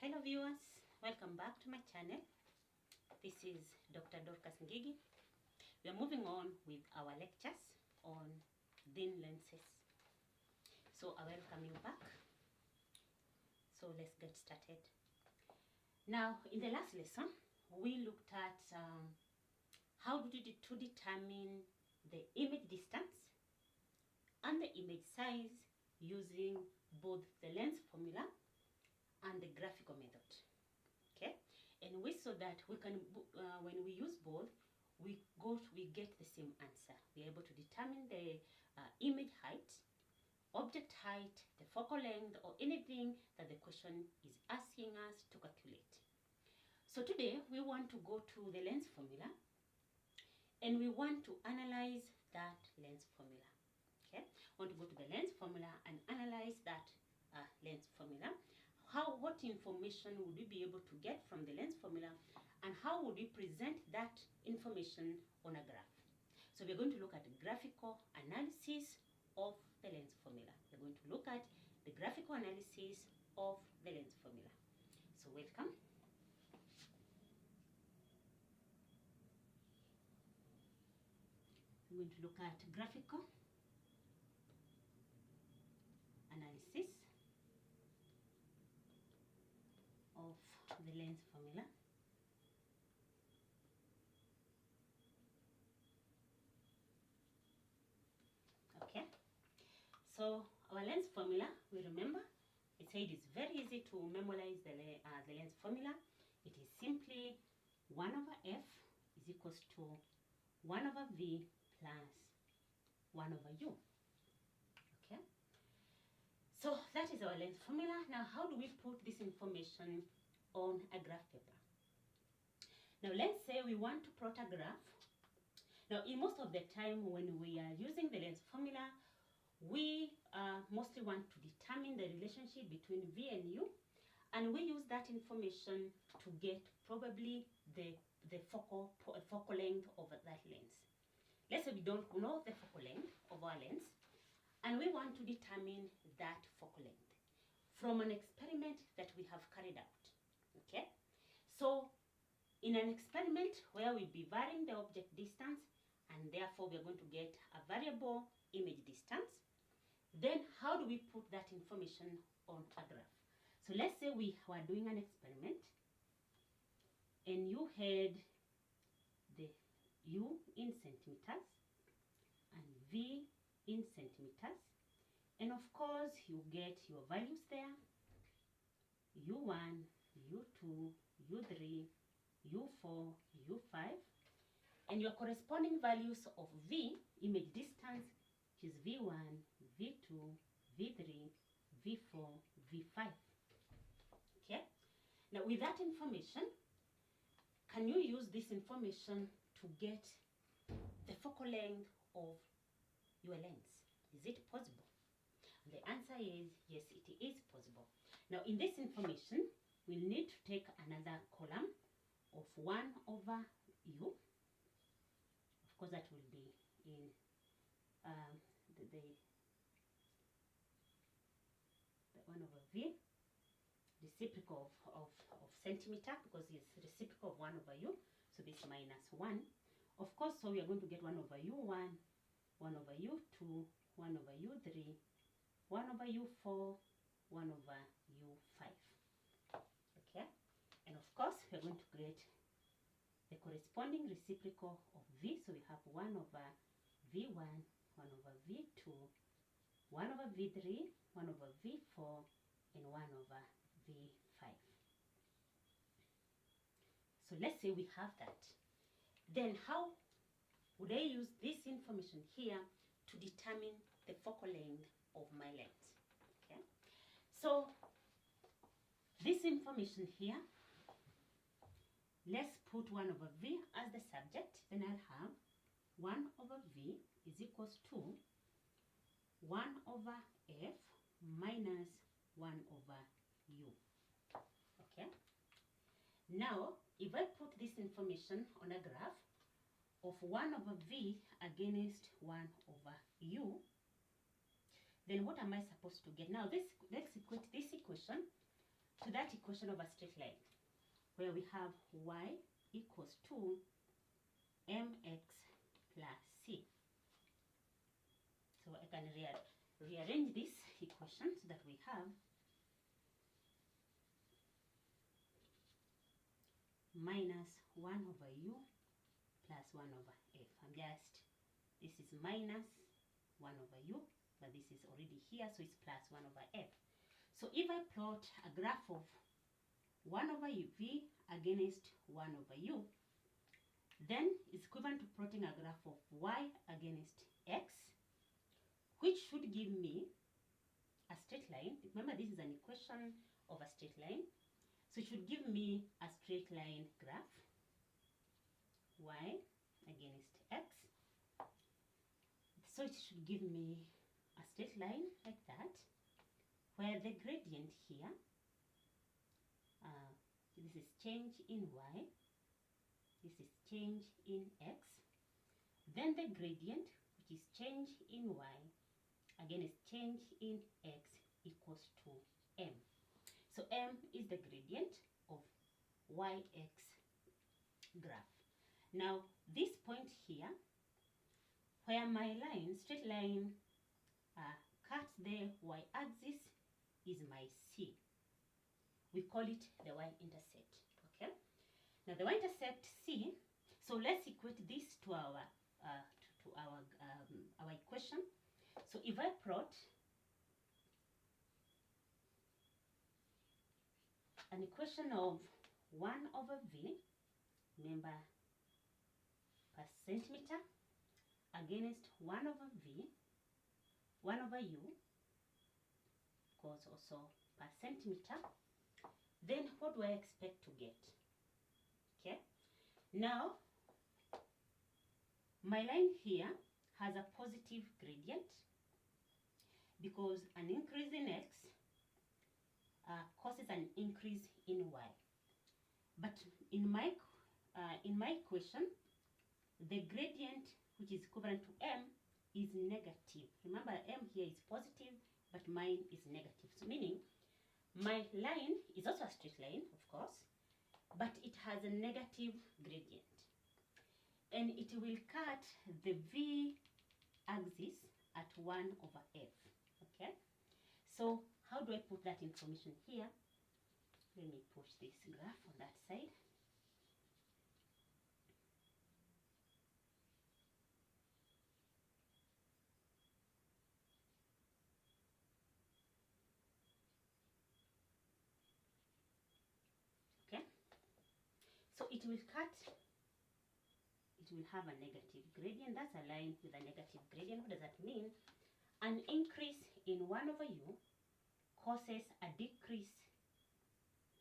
Hello viewers, welcome back to my channel. This is Dr. Dorcas Ngigi. We are moving on with our lectures on thin lenses. So I welcome you back. So let's get started. Now in the last lesson, we looked at how to determine the image distance and the image size using both the lens formula and the graphical method. Okay, and we saw that we can when we use both, we get the same answer. We're able to determine the image height, object height, the focal length, or anything that the question is asking us to calculate. So today we want to go to the lens formula and we want to analyze that lens formula. Okay, I want to go to the lens formula and analyze that lens formula. What information would we be able to get from the lens formula, and how would we present that information on a graph? So we're going to look at the graphical analysis of the lens formula. We're going to look at the graphical analysis of the lens formula. So welcome. We're going to look at graphical analysis of the lens formula. Okay, so our lens formula, we remember, it said it's very easy to memorize the lens formula. It is simply 1 over f is equals to 1 over v plus 1 over u. Okay, so that is our lens formula. Now how do we put this information on a graph paper? Now let's say we want to plot a graph. Now in most of the time when we are using the lens formula, we mostly want to determine the relationship between v and u, and we use that information to get probably the focal length of that lens. Let's say we don't know the focal length of our lens, and we want to determine that focal length from an experiment that we have carried out. Okay, so in an experiment where we'll be varying the object distance, and therefore we're going to get a variable image distance, then how do we put that information on a graph? So let's say we were doing an experiment and you had the u in centimeters and v in centimeters, and of course you get your values there, u1, u2, u3, u4, u5, and your corresponding values of v, image distance, which is v1, v2, v3, v4, v5. Okay, now with that information, can you use this information to get the focal length of your lens? Is it possible? And the answer is yes, it is possible. Now in this information, we'll need to take another column of 1 over u. Of course that will be in the 1 over v, reciprocal of centimeter, because it's reciprocal of 1 over u, so this minus 1. Of course, so we are going to get 1 over u1, 1 over u2, 1 over u3, 1 over u4, 1 over u5. Okay, and of course we are going to get the corresponding reciprocal of v, so we have 1 over v1, 1 over v2, 1 over v3, 1 over v4, and 1 over v5. So let's say we have that. Then how would I use this information here to determine the focal length of my lens? Okay, so this information here, let's put 1 over v as the subject. Then I'll have 1 over v is equals to 1 over f minus 1 over u. Okay, now if I put this information on a graph of 1 over v against 1 over u, then what am I supposed to get? Now let's equate this equation to that equation of a straight line where we have y equals to mx plus c. So I can rearrange this equation so that we have minus 1 over u plus 1 over f. This is minus 1 over u, but this is already here, so it's plus 1 over f. So if I plot a graph of 1 over v against 1 over u, then it's equivalent to plotting a graph of y against x, which should give me a straight line. Remember, this is an equation of a straight line. So it should give me a straight line graph, y against x. So it should give me a straight line like that, where the gradient here, this is change in y, this is change in x, then the gradient, which is change in y, again is change in x, equals to m. So m is the gradient of yx graph. Now this point here, where my line, straight line, cuts the y-axis, is my c. We call it the y-intercept. Okay. Now the y-intercept c. So let's equate this to our equation. So if I plot an equation of 1 over v, remember, per centimeter, against 1 over v, 1 over u, goes also per centimeter, then what do I expect to get? Okay, now my line here has a positive gradient because an increase in x causes an increase in y. But in my equation, the gradient, which is equivalent to m, is negative. Remember, m here is positive, but mine is negative. So meaning my line is also a straight line, of course, but it has a negative gradient. And it will cut the v axis at 1 over f. Okay? So how do I put that information here? Let me push this graph on that side. Okay? So it will cut, it will have a negative gradient. That's a line with a negative gradient. What does that mean? An increase in 1 over u causes a decrease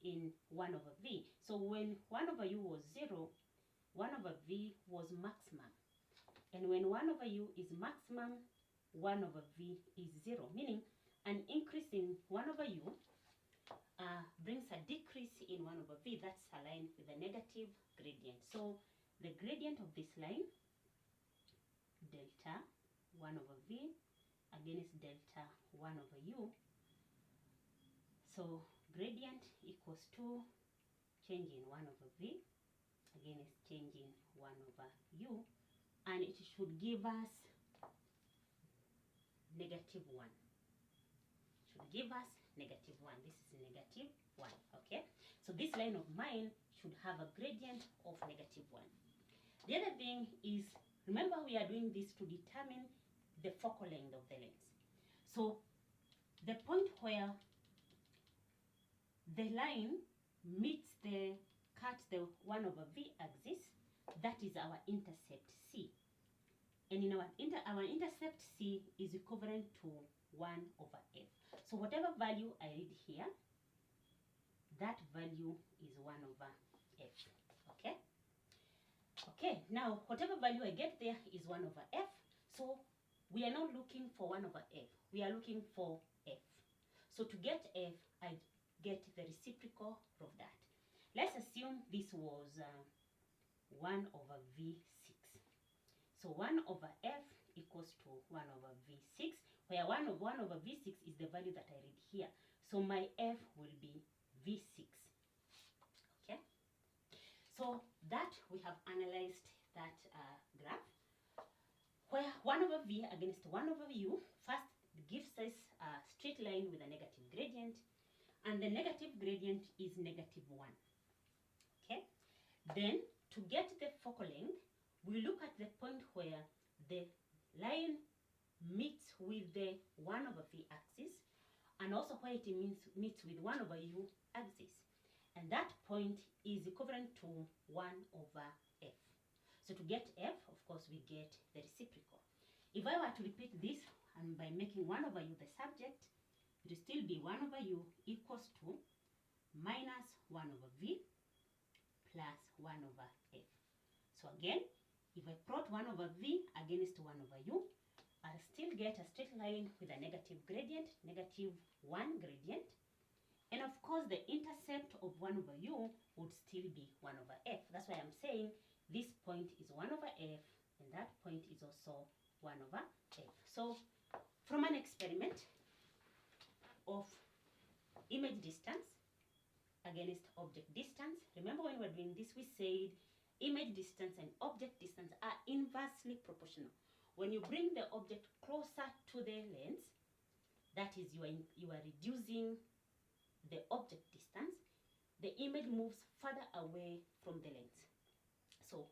in 1 over v. So when 1 over u was 0, 1 over v was maximum. And when 1 over u is maximum, 1 over v is 0. Meaning an increase in 1 over u brings a decrease in 1 over v. That's a line with a negative gradient. So the gradient of this line, delta 1 over v against delta 1 over u. So gradient equals to change in 1 over v against change in 1 over u, and it should give us negative 1. Should give us negative 1. This is negative 1. Okay, so this line of mine should have a gradient of negative 1. The other thing is, remember, we are doing this to determine the focal length of the lens. So the point where the line cuts the 1 over v axis, that is our intercept c. And in our intercept c is equivalent to 1 over f. So whatever value I read here, that value is 1 over f. Okay? Okay, now whatever value I get there is 1 over f. So we are not looking for 1 over f. We are looking for f. So to get f, I get the reciprocal of that. Let's assume this was 1 over v6. So 1 over f equals to 1 over v6, where 1 over v6 is the value that I read here. So my f will be v6. analyzed that graph, where 1 over v against 1 over u first gives us a straight line with a negative gradient, and the negative gradient is -1. Okay? Then, to get the focal length, we look at the point where the line meets with the 1 over v axis, and also where it meets with 1 over u axis. And that point is equivalent to 1 over f. So to get f, of course, we get the reciprocal. If I were to repeat this, and by making 1 over u the subject, it will still be 1 over u equals to minus 1 over v plus 1 over f. So again, if I plot 1 over v against 1 over u, I'll still get a straight line with a negative gradient, -1 gradient. And of course, the intercept of 1 over u would still be 1 over f. That's why I'm saying this point is 1 over f, and that point is also 1 over f. So, from an experiment of image distance against object distance, remember when we were doing this, we said image distance and object distance are inversely proportional. When you bring the object closer to the lens, that is, you are reducing the object distance, the image moves further away from the lens. So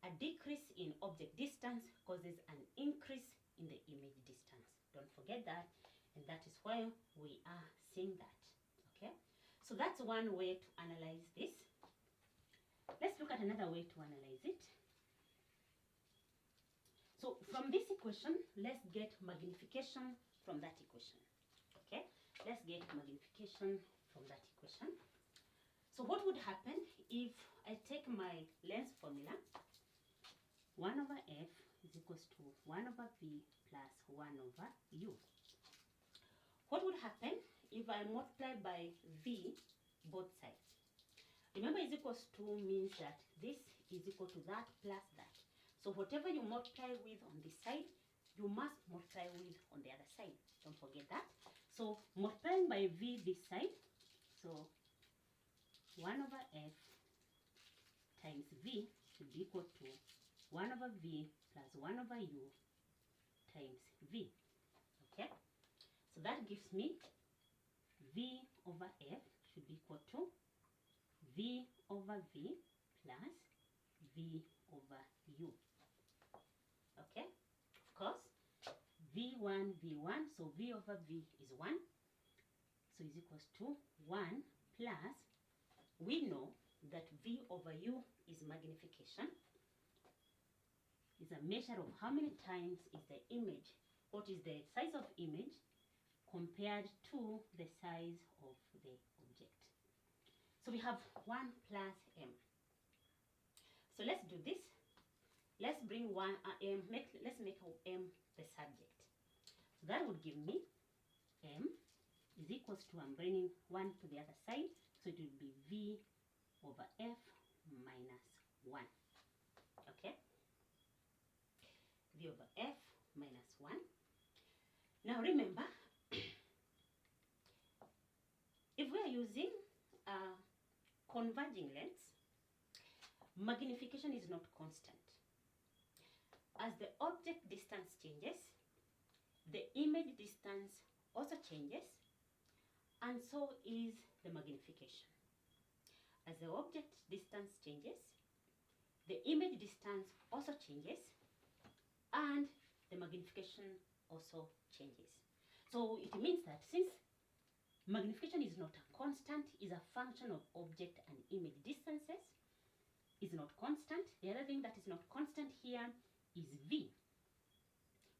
a decrease in object distance causes an increase in the image distance. Don't forget that, and that is why we are seeing that. Okay, so that's one way to analyze this. Let's look at another way to analyze it. So from this equation, let's get magnification from that equation. Okay, let's get magnification from that equation. So what would happen if I take my lens formula, 1 over f is equals to 1 over v plus 1 over u. What would happen if I multiply by v both sides? Remember, is equals to means that this is equal to that plus that. So whatever you multiply with on this side, you must multiply with on the other side. Don't forget that. So multiplying by v this side, so 1 over f times v should be equal to 1 over v plus 1 over u times v. Okay? So that gives me v over f should be equal to v over v plus v over u. Okay? Of course, v1, v1, so v over v is 1. So is equals to 1 plus, we know that v over u is magnification. Is a measure of how many times is the image, what is the size of image compared to the size of the object. So we have 1 plus m. So let's do this. Let's bring let's make m the subject. So that would give me m is equals to, I'm bringing 1 to the other side, so it will be v over f minus 1. Okay? V over f minus 1. Now remember, if we are using a converging lens, magnification is not constant. As the object distance changes, the image distance also changes, and so is the magnification. As the object distance changes, the image distance also changes, and the magnification also changes. So it means that since magnification is not a constant, is a function of object and image distances, is not constant. The other thing that is not constant here is v.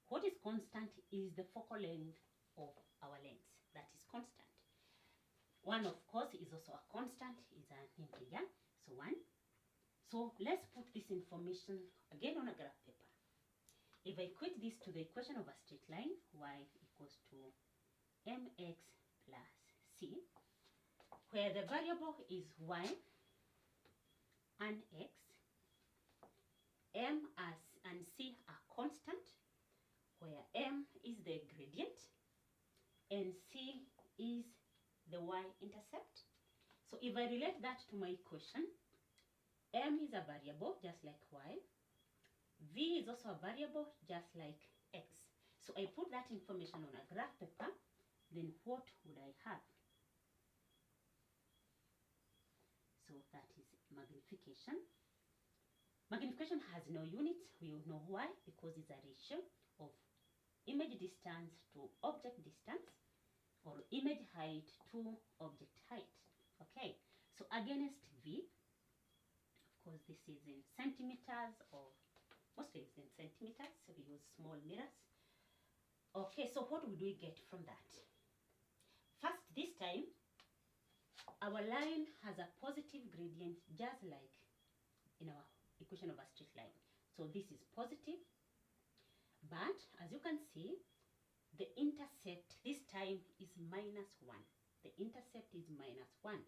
What is constant is the focal length of our lens. That is constant. 1, of course, is also a constant, is an integer, so 1. So let's put this information again on a graph paper. If I equate this to the equation of a straight line, y equals to mx plus c, where the variable is y and x, m and c are constant, where m is the gradient and c is the y-intercept. So if I relate that to my equation, M is a variable, just like Y. V is also a variable, just like X. So I put that information on a graph paper, then what would I have? So that is magnification. Magnification has no units. We know why, because it's a ratio of image distance to object distance, or image height to object height. Okay, so against V, of course this is in centimeters, or mostly it's in centimeters, so we use small mirrors. Okay, so what would we get from that? First, this time, our line has a positive gradient, just like in our equation of a straight line. So this is positive, but as you can see, the intercept this time is -1. The intercept is -1,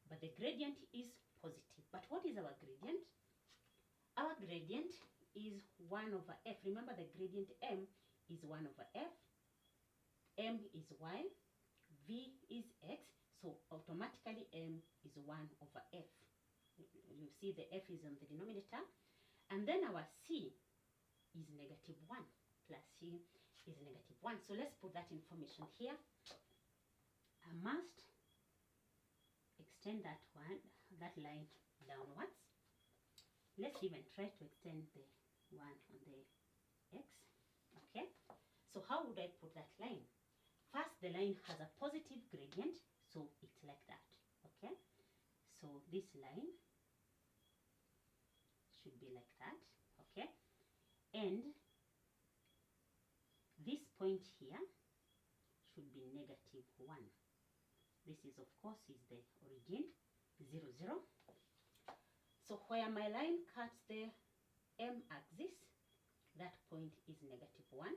but the gradient is positive. But what is our gradient? Our gradient is 1 over f. Remember, the gradient m is 1 over f. M is y, v is x, so automatically m is 1 over f. You see the f is on the denominator. And then our c is -1, plus c is -1. So let's put that information here. I must extend that line downwards. Let's even try to extend the one on the x. Okay, so how would I put that line? First, the line has a positive gradient, so it's like that. Okay, so this line should be like that. Okay, and this point here should be -1. This is, of course, is the origin, 0, 0. So where my line cuts the m axis, that point is -1.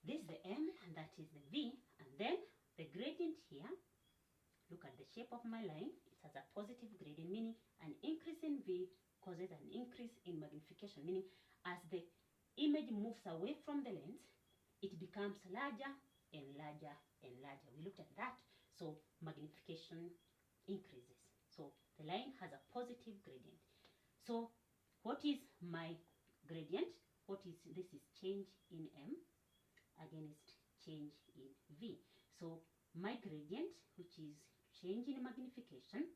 This is the m, and that is the v. And then the gradient here, look at the shape of my line. It has a positive gradient, meaning an increase in v causes an increase in magnification, meaning as the image moves away from the lens, it becomes larger and larger and larger. We looked at that. So magnification increases. So the line has a positive gradient. So what is my gradient? This is change in m against change in v. So my gradient, which is change in magnification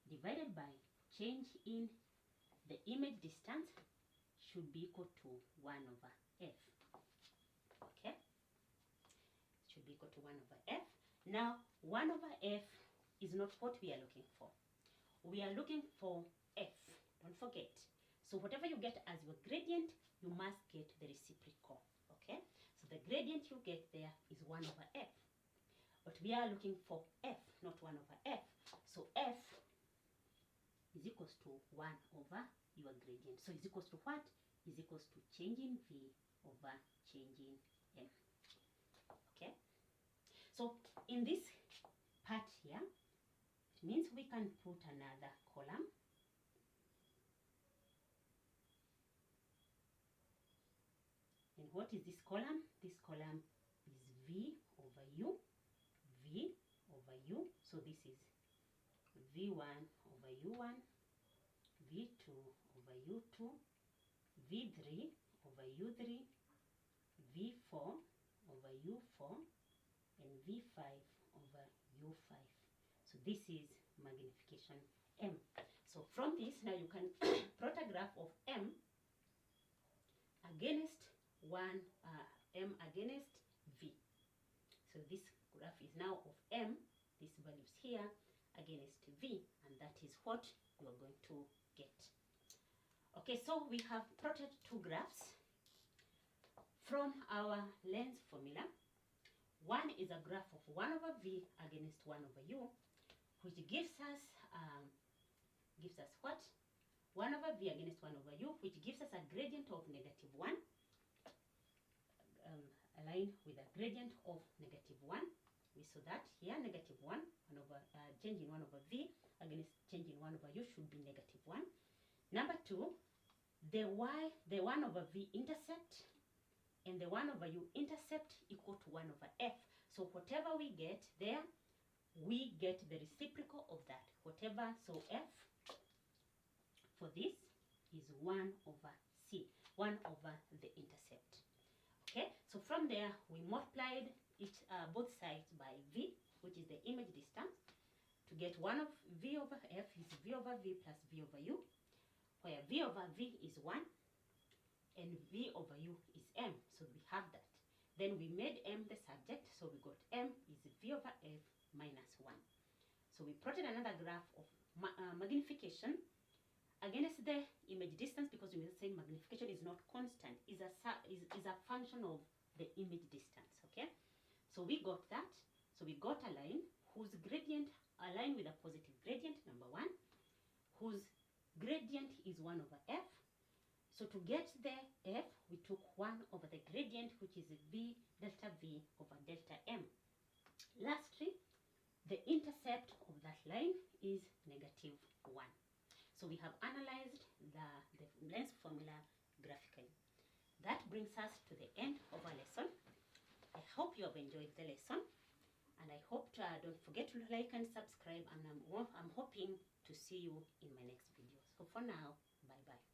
divided by change in the image distance, should be equal to 1 over f. Okay, should be equal to 1 over f. Now 1 over f is not what we are looking for. We are looking for f, don't forget. So whatever you get as your gradient, you must get the reciprocal. Okay, so the gradient you get there is 1 over f, but we are looking for f, not 1 over f. So f is equals to 1 over your gradient. So is equals to what? Is equals to change in v over change in m. Okay, so in this part here, it means we can put another column. And what is this column? This column is v over u, v over u. So this is v1 over u1, v2 over u2, v3 over u3, v4 over u4, and v5 over u5. So this is magnification m. So from this, now you can plot a graph of m against m against v. So this graph is now of m, these values here, against v, and that is what you are going to get. Okay, so we have plotted two graphs from our lens formula. One is a graph of 1 over v against 1 over u, which gives us what? 1 over v against 1 over u, which gives us a gradient of -1. A line with a gradient of -1. We saw that here, -1, changing 1 over v against changing 1 over u should be -1. Number 2, the 1 over v intercept and the 1 over u intercept equal to 1 over f. So whatever we get there, we get the reciprocal of that. Whatever, so f for this is 1 over c, 1 over the intercept. Okay, so from there we multiplied both sides by v, which is the image distance, to get 1 of v over f is v over v plus v over u, where v over v is 1 and v over u is m, so we have that. Then we made m the subject, so we got m is v over f minus 1. So we plotted another graph of magnification against the image distance, because we were saying magnification is not constant, is a function of the image distance. Okay, so we got that. So we got a line whose gradient, a line with a positive gradient, number 1, whose gradient is 1 over f. So to get the f, we took 1 over the gradient, which is v delta v over delta m. Lastly, the intercept of that line is negative 1. So we have analyzed the length formula graphically. That brings us to the end of our lesson. I hope you have enjoyed the lesson, and I hope don't forget to like and subscribe, and I'm hoping to see you in my next video. So for now, bye bye.